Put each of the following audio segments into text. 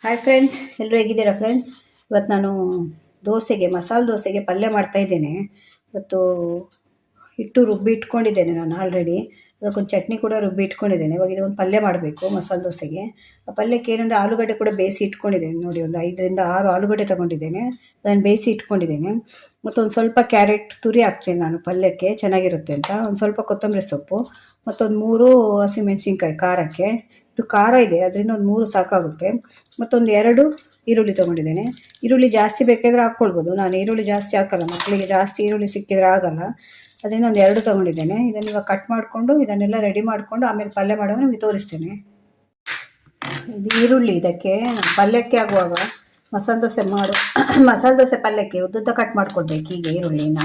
Hi friends, ಎಲ್ಲರೂ ಹೇಗಿದ್ದೀರಾ friends? ಇವತ್ತು ನಾನು ಮಸಾಲೆ ದೋಸೆಗೆ ಪಲ್ಯ ಮಾಡ್ತಾಯಿದ್ದೇನೆ. ಇವತ್ತು ಹಿಟ್ಟು ರುಬ್ಬಿ ಇಟ್ಕೊಂಡಿದ್ದೇನೆ ನಾನು ಆಲ್ರೆಡಿ. ಅದಕ್ಕೊಂದು ಚಟ್ನಿ ಕೂಡ ರುಬ್ಬಿ ಇಟ್ಕೊಂಡಿದ್ದೇನೆ. ಇವಾಗ ಇದೊಂದು ಪಲ್ಯ ಮಾಡಬೇಕು ಮಸಾಲೆ ದೋಸೆಗೆ. ಆ ಪಲ್ಯಕ್ಕೆ ಏನೊಂದು ಆಲೂಗಡ್ಡೆ ಕೂಡ ಬೇಯಿಸಿ ಇಟ್ಕೊಂಡಿದ್ದೇನೆ. ನೋಡಿ, ಒಂದು 5ರಿಂದ 6 ಆಲೂಗಡ್ಡೆ ತೊಗೊಂಡಿದ್ದೇನೆ. ಅದನ್ನು ಬೇಯಿಸಿ ಇಟ್ಕೊಂಡಿದ್ದೇನೆ. ಮತ್ತೊಂದು ಸ್ವಲ್ಪ ಕ್ಯಾರೆಟ್ ತುರಿ ಹಾಕ್ತೇನೆ ನಾನು ಪಲ್ಯಕ್ಕೆ ಚೆನ್ನಾಗಿರುತ್ತೆ ಅಂತ. ಒಂದು ಸ್ವಲ್ಪ ಕೊತ್ತಂಬರಿ ಸೊಪ್ಪು, ಮತ್ತೊಂದು 3 ಹಸಿಮೆಣಸಿನ್ಕಾಯಿ ಖಾರಕ್ಕೆ. ಇದು ಖಾರ ಇದೆ, ಅದರಿಂದ ಒಂದು 3 ಸಾಕಾಗುತ್ತೆ. ಮತ್ತೊಂದು 2 ಈರುಳ್ಳಿ ತೊಗೊಂಡಿದ್ದೇನೆ. ಈರುಳ್ಳಿ ಜಾಸ್ತಿ ಬೇಕಾದರೆ ಹಾಕ್ಕೊಳ್ಬೋದು. ನಾನು ಈರುಳ್ಳಿ ಜಾಸ್ತಿ ಹಾಕಲ್ಲ, ಮಕ್ಕಳಿಗೆ ಜಾಸ್ತಿ ಈರುಳ್ಳಿ ಸಿಕ್ಕಿದ್ರೆ ಆಗಲ್ಲ. ಅದರಿಂದ ಒಂದು 2 ತೊಗೊಂಡಿದ್ದೇನೆ. ಇದನ್ನು ಇವಾಗ ಕಟ್ ಮಾಡಿಕೊಂಡು ಇದನ್ನೆಲ್ಲ ರೆಡಿ ಮಾಡಿಕೊಂಡು ಆಮೇಲೆ ಪಲ್ಯ ಮಾಡುವಾಗ ನಿಮಗೆ ತೋರಿಸ್ತೇನೆ. ಇದು ಈರುಳ್ಳಿ ಇದಕ್ಕೆ ಪಲ್ಯಕ್ಕೆ ಆಗುವಾಗ ಮಸಾಲೆ ದೋಸೆ ಪಲ್ಯಕ್ಕೆ ಉದ್ದುದ್ದ ಕಟ್ ಮಾಡ್ಕೊಳ್ಬೇಕು. ಹೀಗೆ ಈರುಳ್ಳಿನ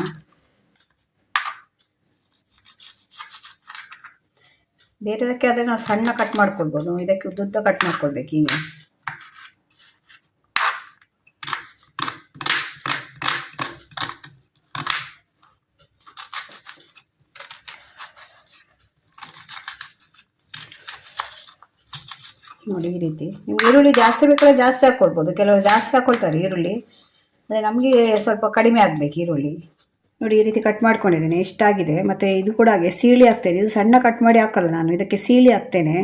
ಬೇರೆದಕ್ಕೆ ಆದರೆ ನಾವು ಸಣ್ಣ ಕಟ್ ಮಾಡ್ಕೊಳ್ಬೋದು. ಇದಕ್ಕೆ ಉದ್ದುದ್ದ ಕಟ್ ಮಾಡ್ಕೊಳ್ಬೇಕು ಹೀಗೆ. ನೋಡಿ, ಈ ರೀತಿ ನಿಮ್ಗೆ ಈರುಳ್ಳಿ ಜಾಸ್ತಿ ಬೇಕಾದ್ರೆ ಜಾಸ್ತಿ ಹಾಕ್ಕೊಳ್ಬೋದು. ಕೆಲವರು ಜಾಸ್ತಿ ಹಾಕ್ಕೊಳ್ತಾರೆ ಈರುಳ್ಳಿ, ಅದೇ ನಮಗೆ ಸ್ವಲ್ಪ ಕಡಿಮೆ ಆಗಬೇಕು ಈರುಳ್ಳಿ. ನೋಡಿ, ಈ ರೀತಿ ಕಟ್ ಮಾಡ್ಕೊಂಡಿದ್ದೇನೆ. ಎಷ್ಟಾಗಿದೆ. ಮತ್ತು ಇದು ಕೂಡ ಹಾಗೆ ಸೀಳಿ ಹಾಕ್ತೇನೆ. ಇದು ಸಣ್ಣ ಕಟ್ ಮಾಡಿ ಹಾಕಲ್ಲ ನಾನು, ಇದಕ್ಕೆ ಸೀಳಿ ಹಾಕ್ತೇನೆ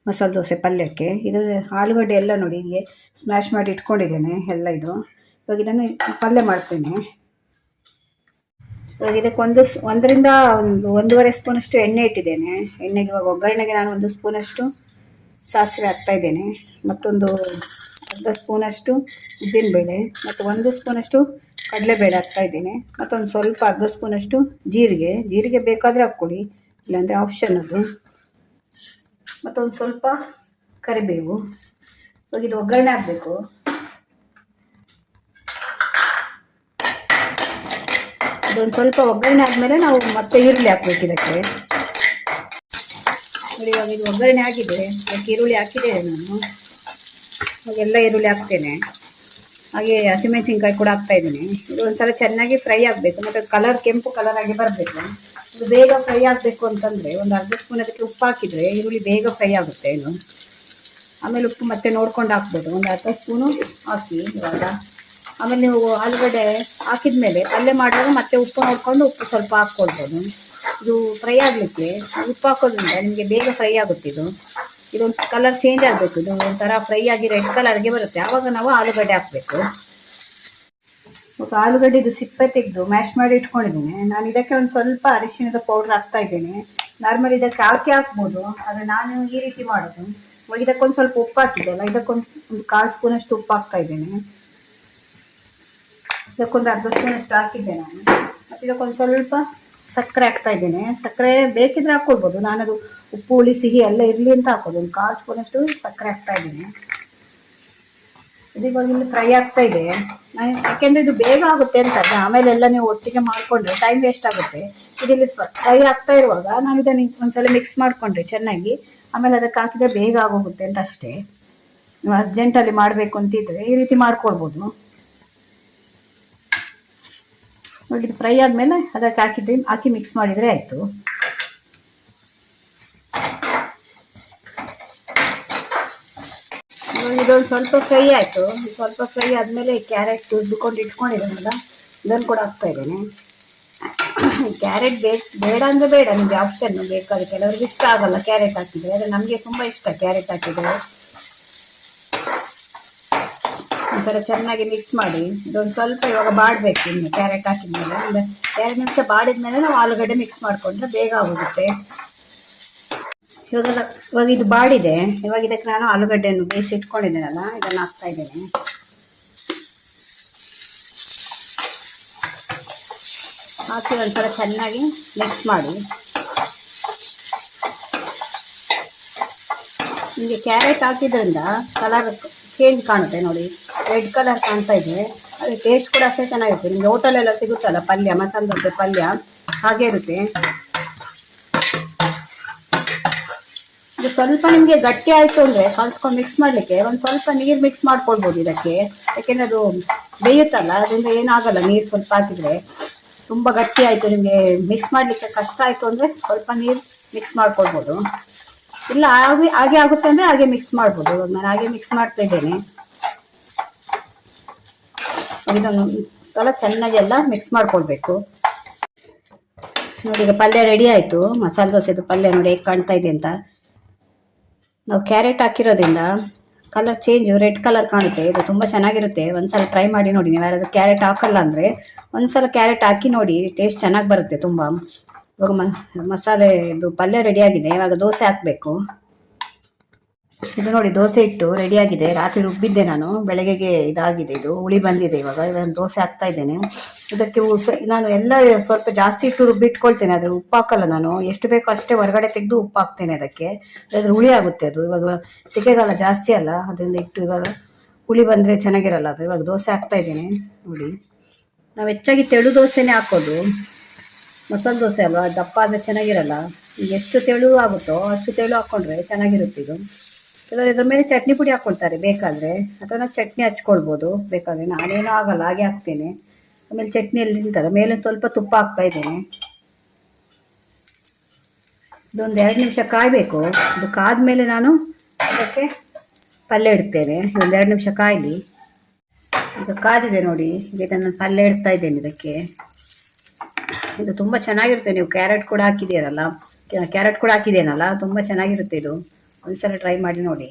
ಮಸಾಲೆ ದೋಸೆ ಪಲ್ಯಕ್ಕೆ. ಇದು ಆಲೂಗಡ್ಡೆ ಎಲ್ಲ ನೋಡಿ ಹೀಗೆ ಸ್ಮ್ಯಾಶ್ ಮಾಡಿ ಇಟ್ಕೊಂಡಿದ್ದೇನೆ ಎಲ್ಲ. ಇದು ಇವಾಗ ಇದನ್ನು ಪಲ್ಯ ಮಾಡ್ತೇನೆ. ಇವಾಗ ಇದಕ್ಕೆ 1ರಿಂದ 1.5 ಸ್ಪೂನಷ್ಟು ಎಣ್ಣೆ ಇಟ್ಟಿದ್ದೇನೆ. ಎಣ್ಣೆಗೆ ಇವಾಗ ಒಗ್ಗರಣೆಗೆ ನಾನು 1 ಸ್ಪೂನಷ್ಟು ಸಾಸಿವೆ ಹಾಕ್ತಾಯಿದ್ದೇನೆ. ಮತ್ತೊಂದು ಅರ್ಧ ಸ್ಪೂನಷ್ಟು ಉದ್ದಿನಬೇಳೆ ಮತ್ತು 1 ಸ್ಪೂನಷ್ಟು ಕಡಲೆಬೇಳೆ ಹಾಕ್ತಾಯಿದ್ದೇನೆ. ಮತ್ತೊಂದು ಸ್ವಲ್ಪ ಅರ್ಧ ಸ್ಪೂನಷ್ಟು ಜೀರಿಗೆ ಬೇಕಾದರೆ ಹಾಕ್ಕೊಳ್ಳಿ, ಇಲ್ಲಾಂದರೆ ಆಪ್ಷನ್ ಅದು. ಮತ್ತೊಂದು ಸ್ವಲ್ಪ ಕರಿಬೇವು. ಇವಾಗ ಇದು ಒಗ್ಗರಣೆ ಹಾಕಬೇಕು. ಇದೊಂದು ಸ್ವಲ್ಪ ಒಗ್ಗರಣೆ ಆದಮೇಲೆ ನಾವು ಮತ್ತೆ ಈರುಳ್ಳಿ ಹಾಕ್ಬೇಕು ಇದಕ್ಕೆ. ನೋಡಿ, ಇವಾಗ ಇದು ಒಗ್ಗರಣೆ ಆಗಿದೆ. ಅದಕ್ಕೆ ಈರುಳ್ಳಿ ಹಾಕಿದ್ದೇನೆ ನಾನು. ಇವಾಗೆಲ್ಲ ಈರುಳ್ಳಿ ಹಾಕ್ತೇನೆ. ಹಾಗೆ ಹಸಿಮೆಣಸಿನ್ಕಾಯಿ ಕೂಡ ಹಾಕ್ತಾಯಿದ್ದೀನಿ. ಇದು ಒಂದ್ಸಲ ಚೆನ್ನಾಗಿ ಫ್ರೈ ಆಗಬೇಕು, ಮತ್ತು ಕೆಂಪು ಕಲರ್ ಆಗಿ ಬರಬೇಕು. ಇದು ಬೇಗ ಫ್ರೈ ಆಗಬೇಕು ಅಂತಂದರೆ ಒಂದು ಅರ್ಧ ಸ್ಪೂನ್ ಅದಕ್ಕೆ ಉಪ್ಪು ಹಾಕಿದರೆ ಈರುಳ್ಳಿ ಬೇಗ ಫ್ರೈ ಆಗುತ್ತೆ. ಇದು ಆಮೇಲೆ ಉಪ್ಪು ಮತ್ತೆ ನೋಡ್ಕೊಂಡು ಹಾಕ್ಬೋದು. ಒಂದು ಅರ್ಧ ಸ್ಪೂನು ಹಾಕಿ ಇವಾಗ. ಆಮೇಲೆ ನೀವು ಆಲೂಗಡ್ಡೆ ಹಾಕಿದ ಮೇಲೆ ಪಲ್ಯ ಮಾಡುವಾಗ ಮತ್ತೆ ಉಪ್ಪು ನೋಡಿಕೊಂಡು ಉಪ್ಪು ಸ್ವಲ್ಪ ಹಾಕ್ಕೊಳ್ಬೋದು. ಇದು ಫ್ರೈ ಆಗಲಿಕ್ಕೆ ಉಪ್ಪು ಹಾಕೋದ್ರಿಂದ ನಿಮಗೆ ಬೇಗ ಫ್ರೈ ಆಗುತ್ತೆ. ಇದೊಂದು ಕಲರ್ ಚೇಂಜ್ ಆಗಬೇಕು. ಇದು ಒಂಥರ ಫ್ರೈ ಆಗಿ ರೆಡ್ ಕಲರ್ಗೆ ಬರುತ್ತೆ. ಆವಾಗ ನಾವು ಆಲೂಗಡ್ಡೆ ಹಾಕಬೇಕು. ಆಲೂಗಡ್ಡೆ ಇದು ಸಿಪ್ಪೆ ತೆಗೆದು ಮ್ಯಾಶ್ ಮಾಡಿ ಇಟ್ಕೊಂಡಿದ್ದೇನೆ ನಾನು. ಇದಕ್ಕೆ ಒಂದು ಸ್ವಲ್ಪ ಅರಿಶಿಣದ ಪೌಡ್ರ್ ಹಾಕ್ತಾಯಿದ್ದೇನೆ. ನಾರ್ಮಲ್ ಇದಕ್ಕೆ ಹಾಕ್ಬೋದು, ಆದರೆ ನಾನು ಈ ರೀತಿ ಮಾಡೋದು. ಇದಕ್ಕೊಂದು ಸ್ವಲ್ಪ ಉಪ್ಪು ಹಾಕಿದ್ದೆಲ್ಲ, ಇದಕ್ಕೊಂದು 1/4 ಸ್ಪೂನಷ್ಟು ಉಪ್ಪು ಹಾಕ್ತಾಯಿದ್ದೇನೆ. ಇದಕ್ಕೊಂದು ಅರ್ಧ ಸ್ಪೂನಷ್ಟು ಹಾಕಿದ್ದೆ ನಾನು. ಮತ್ತು ಇದಕ್ಕೊಂದು ಸ್ವಲ್ಪ ಸಕ್ಕರೆ ಹಾಕ್ತಾಯಿದ್ದೇನೆ. ಸಕ್ಕರೆ ಬೇಕಿದ್ರೆ ಹಾಕ್ಕೊಳ್ಬೋದು. ನಾನದು ಉಪ್ಪು ಹುಳಿ ಸಿಹಿ ಎಲ್ಲ ಇರಲಿ ಅಂತ ಹಾಕೋದು. ಒಂದು 1/4 ಸ್ಪೂನಷ್ಟು ಸಕ್ಕರೆ ಹಾಕ್ತಾಯಿದ್ದೀನಿ. ಇದು ಇವಾಗ ಇಲ್ಲಿ ಫ್ರೈ ಆಗ್ತಾಯಿದೆ. ಯಾಕೆಂದರೆ ಇದು ಬೇಗ ಆಗುತ್ತೆ ಅಂತ, ಆಮೇಲೆ ಎಲ್ಲ ನೀವು ಒಟ್ಟಿಗೆ ಮಾಡಿಕೊಂಡ್ರೆ ಟೈಮ್ ವೇಸ್ಟ್ ಆಗುತ್ತೆ. ಇಲ್ಲಿ ಫ್ರೈ ಆಗ್ತಾ ಇರುವಾಗ ನಾನು ಇದನ್ನು ಒಂದ್ಸಲ ಮಿಕ್ಸ್ ಮಾಡಿಕೊಂಡ್ರೆ ಚೆನ್ನಾಗಿ, ಆಮೇಲೆ ಅದಕ್ಕೆ ಹಾಕಿದರೆ ಬೇಗ ಆಗೋಗುತ್ತೆ ಅಂತ ಅಷ್ಟೇ. ನೀವು ಅರ್ಜೆಂಟಲ್ಲಿ ಮಾಡಬೇಕು ಅಂತಿದ್ರೆ ಈ ರೀತಿ ಮಾಡ್ಕೊಳ್ಬೋದು. ನೋಡಿ, ಇದು ಫ್ರೈ ಆದಮೇಲೆ ಅದಕ್ಕೆ ಹಾಕಿ ಮಿಕ್ಸ್ ಮಾಡಿದರೆ ಆಯಿತು. ಇದೊಂದು ಸ್ವಲ್ಪ ಫ್ರೈ ಆಯಿತು. ಸ್ವಲ್ಪ ಫ್ರೈ ಆದಮೇಲೆ ಕ್ಯಾರೆಟ್ ತುರ್ದುಕೊಂಡು ಇಟ್ಕೊಂಡಿದ್ದೀನಲ್ಲ, ಇದನ್ನು ಕೂಡ ಹಾಕ್ತಾಯಿದ್ದೇನೆ. ಕ್ಯಾರೆಟ್ ಬೇಡ ಅಂದರೆ ಬೇಡ, ನಿಮಗೆ ಆಪ್ಷನ್ನು ಬೇಕಾದ್ರೆ. ಕೆಲವರಿಗೆ ಇಷ್ಟ ಆಗಲ್ಲ ಕ್ಯಾರೆಟ್ ಹಾಕಿದರೆ, ಆದರೆ ನಮಗೆ ತುಂಬ ಇಷ್ಟ ಕ್ಯಾರೆಟ್ ಹಾಕಿದರೆ. ಒಂಥರ ಚೆನ್ನಾಗಿ ಮಿಕ್ಸ್ ಮಾಡಿ ಇದೊಂದು ಸ್ವಲ್ಪ ಇವಾಗ ಬಾಡಬೇಕು. ಇನ್ನು ಕ್ಯಾರೆಟ್ ಹಾಕಿದ್ಮೇಲೆ ಒಂದು 2 ನಿಮಿಷ ಬಾಡಿದ್ಮೇಲೆ ನಾವು ಆಲೂಗಡ್ಡೆ ಮಿಕ್ಸ್ ಮಾಡಿಕೊಂಡ್ರೆ ಬೇಗ ಆಗೋಗುತ್ತೆ. ಇವಾಗ ಇದು ಬಾಡಿದೆ. ಇವಾಗ ಇದಕ್ಕೆ ನಾನು ಆಲೂಗಡ್ಡೆಯನ್ನು ಬೇಯಿಸಿ ಇಟ್ಕೊಂಡಿದ್ದೇನಲ್ಲ, ಇದನ್ನು ಹಾಕ್ತಾಯಿದ್ದೇನೆ. ಹಾಕಿ ಒಂಥರ ಚೆನ್ನಾಗಿ ಮಿಕ್ಸ್ ಮಾಡಿ. ನಿಮಗೆ ಕ್ಯಾರೆಟ್ ಹಾಕಿದ್ರಿಂದ ಕಲರ್ ಚೇಂಜ್ ಕಾಣುತ್ತೆ. ನೋಡಿ, ರೆಡ್ ಕಲರ್ ಕಾಣ್ತಾ ಇದೆ. ಅದು ಟೇಸ್ಟ್ ಕೂಡ ಅಷ್ಟೇ ಚೆನ್ನಾಗಿರುತ್ತೆ. ನಿಮಗೆ ಹೋಟೆಲೆಲ್ಲ ಸಿಗುತ್ತಲ್ಲ ಪಲ್ಯ, ಮಸಾಲೆ ದೋಸೆ ಪಲ್ಯ ಹಾಗೆ ಇರುತ್ತೆ. ಇದು ಸ್ವಲ್ಪ ನಿಮಗೆ ಗಟ್ಟಿ ಆಯಿತು ಅಂದರೆ ಕಲ್ಸ್ಕೊಂಡು ಮಿಕ್ಸ್ ಮಾಡಲಿಕ್ಕೆ ಒಂದು ಸ್ವಲ್ಪ ನೀರು ಮಿಕ್ಸ್ ಮಾಡ್ಕೊಳ್ಬೋದು ಇದಕ್ಕೆ. ಯಾಕೆಂದರೆ ಅದು ಬೇಯುತ್ತಲ್ಲ, ಅದರಿಂದ ಏನಾಗಲ್ಲ. ನೀರು ಸ್ವಲ್ಪ ಹಾಕಿದರೆ ತುಂಬ ಗಟ್ಟಿ ಆಯಿತು, ನಿಮಗೆ ಮಿಕ್ಸ್ ಮಾಡಲಿಕ್ಕೆ ಕಷ್ಟ ಆಯಿತು ಅಂದರೆ ಸ್ವಲ್ಪ ನೀರು ಮಿಕ್ಸ್ ಮಾಡ್ಕೊಳ್ಬೋದು. ಇಲ್ಲ ಹಾಗೆ ಆಗುತ್ತೆ ಅಂದರೆ ಹಾಗೆ ಮಿಕ್ಸ್ ಮಾಡ್ಬೋದು. ನಾನು ಹಾಗೆ ಮಿಕ್ಸ್ ಮಾಡ್ತಾ ಇದ್ದೇನೆ. ಇದನ್ನು ಸಲ ಚೆನ್ನಾಗಿ ಎಲ್ಲ ಮಿಕ್ಸ್ ಮಾಡ್ಕೊಳ್ಬೇಕು. ನೋಡಿ ಈಗ ಪಲ್ಯ ರೆಡಿ ಆಯಿತು. ಮಸಾಲೆ ದೋಸೆದು ಪಲ್ಯ ನೋಡಿ ಹೇಗೆ ಕಾಣ್ತಾ ಇದೆ ಅಂತ. ನಾವು ಕ್ಯಾರೆಟ್ ಹಾಕಿರೋದ್ರಿಂದ ಕಲರ್ ಚೇಂಜು, ರೆಡ್ ಕಲರ್ ಕಾಣುತ್ತೆ. ಇದು ತುಂಬ ಚೆನ್ನಾಗಿರುತ್ತೆ. ಒಂದ್ಸಲ ಟ್ರೈ ಮಾಡಿ ನೋಡಿ. ನೀವು ಯಾರಾದರೂ ಕ್ಯಾರೆಟ್ ಹಾಕಲ್ಲ ಅಂದರೆ ಒಂದ್ಸಲ ಕ್ಯಾರೆಟ್ ಹಾಕಿ ನೋಡಿ, ಟೇಸ್ಟ್ ಚೆನ್ನಾಗಿ ಬರುತ್ತೆ ತುಂಬ. ಇವಾಗ ಮಸಾಲೆ ಇದು ಪಲ್ಯ ರೆಡಿಯಾಗಿದೆ. ಇವಾಗ ದೋಸೆ ಹಾಕಬೇಕು. ಇದು ನೋಡಿ ದೋಸೆ ಇಟ್ಟು ರೆಡಿಯಾಗಿದೆ. ರಾತ್ರಿ ರುಬ್ಬಿದ್ದೆ ನಾನು, ಬೆಳಗ್ಗೆಗೆ ಇದಾಗಿದೆ. ಇದು ಹುಳಿ ಬಂದಿದೆ. ಇವಾಗ ದೋಸೆ ಹಾಕ್ತಾ ಇದ್ದೇನೆ. ಇದಕ್ಕೆ ನಾನು ಎಲ್ಲ ಸ್ವಲ್ಪ ಜಾಸ್ತಿ ಇಟ್ಟು ರುಬ್ಬಿಟ್ಕೊಳ್ತೇನೆ. ಅದ್ರ ಉಪ್ಪು ಹಾಕಲ್ಲ ನಾನು, ಎಷ್ಟು ಬೇಕೋ ಅಷ್ಟೇ ಹೊರಗಡೆ ತೆಗೆದು ಉಪ್ಪು ಹಾಕ್ತೇನೆ ಅದಕ್ಕೆ. ಅದ್ರ ಹುಳಿ ಆಗುತ್ತೆ ಅದು. ಇವಾಗ ಸೆಕೆಗಾಲ ಜಾಸ್ತಿ ಅಲ್ಲ, ಅದರಿಂದ ಇಟ್ಟು ಇವಾಗ ಹುಳಿ ಬಂದರೆ ಚೆನ್ನಾಗಿರಲ್ಲ ಅದು. ಇವಾಗ ದೋಸೆ ಹಾಕ್ತಾ ಇದ್ದೇನೆ ನೋಡಿ. ನಾವು ಹೆಚ್ಚಾಗಿ ತೆಳು ದೋಸೆನೇ ಹಾಕೋದು, ಮಸಾಲೆ ದೋಸೆ ಅಲ್ವಾ, ದಪ್ಪ ಆದರೆ ಚೆನ್ನಾಗಿರಲ್ಲ. ಈಗ ಎಷ್ಟು ತೆಳು ಆಗುತ್ತೋ ಅಷ್ಟು ತೆಳು ಹಾಕ್ಕೊಂಡ್ರೆ ಚೆನ್ನಾಗಿರುತ್ತೆ ಇದು. ಕೆಲವರು ಇದ್ರ ಮೇಲೆ ಚಟ್ನಿ ಪುಡಿ ಹಾಕ್ಕೊಳ್ತಾರೆ ಬೇಕಾದರೆ, ಅಥವಾ ನಾವು ಚಟ್ನಿ ಹಚ್ಕೊಳ್ಬೋದು ಬೇಕಾದರೆ. ನಾನೇನೂ ಆಗಲ್ಲ, ಹಾಗೆ ಹಾಕ್ತೇನೆ. ಆಮೇಲೆ ಚಟ್ನಿಯಲ್ಲಿ ನಿಂತಲ್ಲ ಮೇಲೆ ಸ್ವಲ್ಪ ತುಪ್ಪ ಹಾಕ್ತಾ ಇದ್ದೇನೆ. ಇದೊಂದು 2 ನಿಮಿಷ ಕಾಯಬೇಕು. ಇದು ಕಾದ್ಮೇಲೆ ನಾನು ಅದಕ್ಕೆ ಪಲ್ಯ ಇಡ್ತೇನೆ. ಒಂದು 2 ನಿಮಿಷ ಕಾಯಲಿ. ಇದು ಕಾದಿದೆ ನೋಡಿ. ಇದನ್ನು ಪಲ್ಯ ಇಡ್ತಾ ಇದ್ದೇನೆ ಇದಕ್ಕೆ. ಇದು ತುಂಬ ಚೆನ್ನಾಗಿರುತ್ತೆ. ನೀವು ಕ್ಯಾರೆಟ್ ಕೂಡ ಹಾಕಿದೇನಲ್ಲ, ತುಂಬ ಚೆನ್ನಾಗಿರುತ್ತೆ ಇದು. ಒಂದ್ಸಲ ಟ್ರೈ ಮಾಡಿ ನೋಡಿ.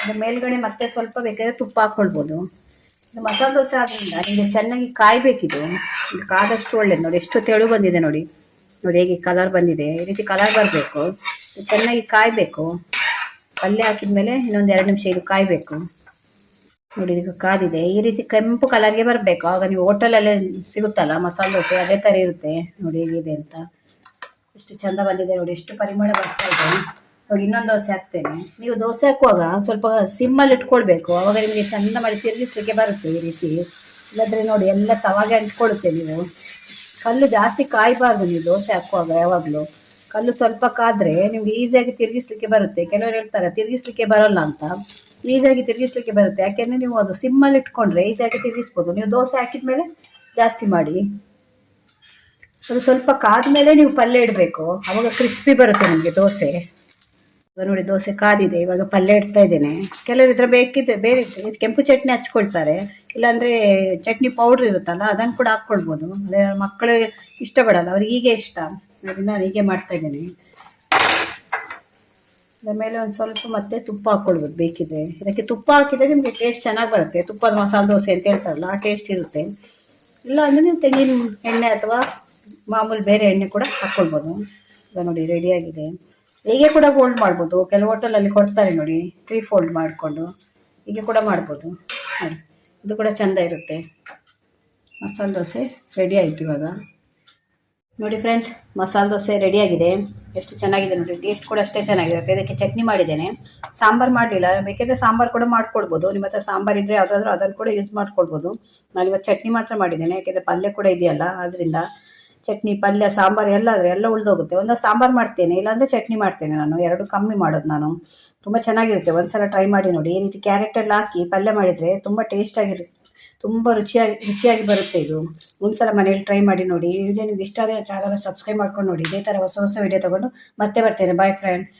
ಇದು ಮೇಲ್ಗಡೆ ಮತ್ತೆ ಸ್ವಲ್ಪ ಬೇಕಾದರೆ ತುಪ್ಪ ಹಾಕ್ಕೊಳ್ಬೋದು. ಇದು ಮಸಾಲೆ ದೋಸೆ ಆದ್ದರಿಂದ ನಿಮಗೆ ಚೆನ್ನಾಗಿ ಕಾಯಬೇಕಿದು. ಇದು ಕಾದಷ್ಟು ಒಳ್ಳೇದು. ನೋಡಿ ಎಷ್ಟು ತೆಳು ಬಂದಿದೆ ನೋಡಿ. ನೋಡಿ ಹೇಗೆ ಕಲರ್ ಬಂದಿದೆ. ಈ ರೀತಿ ಕಲರ್ ಬರಬೇಕು. ಚೆನ್ನಾಗಿ ಕಾಯಬೇಕು. ಪಲ್ಯ ಹಾಕಿದ್ಮೇಲೆ ಇನ್ನೊಂದು 2 ನಿಮಿಷ ಇದು ಕಾಯಬೇಕು. ನೋಡಿ ಈಗ ಕಾದಿದೆ. ಈ ರೀತಿ ಕೆಂಪು ಕಲರ್ಗೆ ಬರಬೇಕು. ಆಗ ನೀವು ಹೋಟೆಲಲ್ಲೇ ಸಿಗುತ್ತಲ್ಲ ಮಸಾಲೆ ದೋಸೆ, ಅದೇ ಥರ ಇರುತ್ತೆ. ನೋಡಿ ಹೇಗಿದೆ ಅಂತ. ಎಷ್ಟು ಚಂದ ಬಂದಿದೆ ನೋಡಿ, ಎಷ್ಟು ಪರಿಮಳ ಬರ್ತಾ ಇದೆ ನೋಡಿ. ಇನ್ನೊಂದು ದೋಸೆ ಹಾಕ್ತೇನೆ. ನೀವು ದೋಸೆ ಹಾಕುವಾಗ ಸ್ವಲ್ಪ ಸಿಮ್ಮಲ್ಲಿ ಇಟ್ಕೊಳ್ಬೇಕು. ಆವಾಗ ನಿಮಗೆ ಚಂದ ಮಾಡಿ ತಿರುಗಿಸ್ಲಿಕ್ಕೆ ಬರುತ್ತೆ ಈ ರೀತಿ. ಇಲ್ಲದ್ರೆ ನೋಡಿ ಎಲ್ಲ ತವಾಗೆ ಅಂಟ್ಕೊಳ್ಳುತ್ತೆ. ನೀವು ಕಲ್ಲು ಜಾಸ್ತಿ ಕಾಯಬಾರ್ದು ನೀವು ದೋಸೆ ಹಾಕುವಾಗ. ಯಾವಾಗಲೂ ಕಲ್ಲು ಸ್ವಲ್ಪ ಕಾದ್ರೆ ನಿಮ್ಗೆ ಈಸಿಯಾಗಿ ತಿರುಗಿಸ್ಲಿಕ್ಕೆ ಬರುತ್ತೆ. ಕೆಲವರು ಹೇಳ್ತಾರೆ ತಿರುಗಿಸ್ಲಿಕ್ಕೆ ಬರೋಲ್ಲ ಅಂತ. ಈಸಿಯಾಗಿ ತಿರುಗಿಸ್ಲಿಕ್ಕೆ ಬರುತ್ತೆ. ಯಾಕೆಂದರೆ ನೀವು ಅದು ಸಿಮ್ಮಲ್ಲಿ ಇಟ್ಕೊಂಡ್ರೆ ಈಸಿಯಾಗಿ ತಿರುಗಿಸ್ಬೋದು. ನೀವು ದೋಸೆ ಹಾಕಿದ್ಮೇಲೆ ಜಾಸ್ತಿ ಮಾಡಿ, ಅದು ಸ್ವಲ್ಪ ಕಾದ್ಮೇಲೆ ನೀವು ಪಲ್ಯ ಇಡಬೇಕು. ಆವಾಗ ಕ್ರಿಸ್ಪಿ ಬರುತ್ತೆ ನಿಮಗೆ ದೋಸೆ. ಇವಾಗ ನೋಡಿ ದೋಸೆ ಕಾದಿದೆ. ಇವಾಗ ಪಲ್ಯ ಇಡ್ತಾ ಇದ್ದೇನೆ. ಕೆಲವರು ಇದ್ರ ಬೇಕಿದ್ರೆ ಬೇರೆ ಕೆಂಪು ಚಟ್ನಿ ಹಚ್ಕೊಳ್ತಾರೆ, ಇಲ್ಲಾಂದರೆ ಚಟ್ನಿ ಪೌಡ್ರ್ ಇರುತ್ತಲ್ಲ ಅದನ್ನು ಕೂಡ ಹಾಕ್ಕೊಳ್ಬೋದು. ಅದೇ ಮಕ್ಕಳು ಇಷ್ಟಪಡಲ್ಲ, ಅವ್ರಿಗೆ ಹೀಗೆ ಇಷ್ಟ. ಅದರಿಂದ ನಾನು ಹೀಗೆ ಮಾಡ್ತಾ ಇದ್ದೇನೆ. ಅದರ ಮೇಲೆ ಒಂದು ಸ್ವಲ್ಪ ಮತ್ತೆ ತುಪ್ಪ ಹಾಕ್ಕೊಳ್ಬೋದು ಬೇಕಿದ್ರೆ. ಇದಕ್ಕೆ ತುಪ್ಪ ಹಾಕಿದರೆ ನಿಮಗೆ ಟೇಸ್ಟ್ ಚೆನ್ನಾಗಿ ಬರುತ್ತೆ. ತುಪ್ಪದ ಮಸಾಲೆ ದೋಸೆ ಅಂತ ಹೇಳ್ತಾರಲ್ಲ ಆ ಟೇಸ್ಟ್ ಇರುತ್ತೆ. ಇಲ್ಲ ಅಂದರೆ ನೀವು ತೆಂಗಿನ ಎಣ್ಣೆ ಅಥವಾ ಮಾಮೂಲಿ ಬೇರೆ ಎಣ್ಣೆ ಕೂಡ ಹಾಕ್ಕೊಳ್ಬೋದು. ಈಗ ನೋಡಿ ರೆಡಿಯಾಗಿದೆ. ಹೀಗೆ ಕೂಡ ಫೋಲ್ಡ್ ಮಾಡ್ಬೋದು. ಕೆಲವು ಹೋಟೆಲಲ್ಲಿ ಕೊಡ್ತಾರೆ ನೋಡಿ, 3 ಫೋಲ್ಡ್ ಮಾಡಿಕೊಂಡು ಹೀಗೆ ಕೂಡ ಮಾಡ್ಬೋದು ನೋಡಿ. ಇದು ಕೂಡ ಚೆಂದ ಇರುತ್ತೆ. ಮಸಾಲೆ ದೋಸೆ ರೆಡಿ ಆಯಿತು. ಇವಾಗ ನೋಡಿ ಫ್ರೆಂಡ್ಸ್, ಮಸಾಲೆ ದೋಸೆ ರೆಡಿಯಾಗಿದೆ. ಎಷ್ಟು ಚೆನ್ನಾಗಿದೆ ನೋಡಿ. ಟೇಸ್ಟ್ ಕೂಡ ಅಷ್ಟೇ ಚೆನ್ನಾಗಿರುತ್ತೆ. ಇದಕ್ಕೆ ಚಟ್ನಿ ಮಾಡಿದ್ದೇನೆ, ಸಾಂಬಾರು ಮಾಡಲಿಲ್ಲ. ಬೇಕಿದ್ರೆ ಸಾಂಬಾರು ಕೂಡ ಮಾಡ್ಕೊಳ್ಬೋದು. ನಿಮ್ಮ ಹತ್ರ ಸಾಂಬಾರು ಇದ್ದರೆ ಯಾವುದಾದ್ರೂ ಅದನ್ನು ಕೂಡ ಯೂಸ್ ಮಾಡ್ಕೊಳ್ಬೋದು. ನಾನು ಇವತ್ತು ಚಟ್ನಿ ಮಾತ್ರ ಮಾಡಿದ್ದೇನೆ, ಯಾಕೆಂದರೆ ಪಲ್ಯ ಕೂಡ ಇದೆಯಲ್ಲ ಅದರಿಂದ. ಚಟ್ನಿ ಪಲ್ಯ ಸಾಂಬಾರು ಎಲ್ಲ ಆದರೆ ಎಲ್ಲ ಉಳಿದೋಗುತ್ತೆ. ಒಂದು ಸಾಂಬಾರು ಮಾಡ್ತೇನೆ, ಇಲ್ಲಾಂದರೆ ಚಟ್ನಿ ಮಾಡ್ತೇನೆ. ನಾನು 2 ಕಮ್ಮಿ ಮಾಡೋದು ನಾನು. ತುಂಬ ಚೆನ್ನಾಗಿರುತ್ತೆ. ಒಂದ್ಸಲ ಟ್ರೈ ಮಾಡಿ ನೋಡಿ. ಈ ರೀತಿ ಕ್ಯಾರೆಟ್ ಎಲ್ಲ ಹಾಕಿ ಪಲ್ಯ ಮಾಡಿದರೆ ತುಂಬ ಟೇಸ್ಟಾಗಿರುತ್ತೆ, ತುಂಬ ರುಚಿಯಾಗಿ ಬರುತ್ತೆ ಇದು. ಒಂದ್ಸಲ ಮನೇಲಿ ಟ್ರೈ ಮಾಡಿ ನೋಡಿ. ಈ ವಿಡಿಯೋ ನಿಮ್ಗೆ ಇಷ್ಟ ಆದರೆ ಚಾನಲ್ ಸಬ್ಸ್ಕ್ರೈಬ್ ಮಾಡ್ಕೊಂಡು ನೋಡಿ. ಇದೇ ಥರ ಹೊಸ ವಿಡಿಯೋ ತೊಗೊಂಡು ಮತ್ತೆ ಬರ್ತೇನೆ. Bye friends.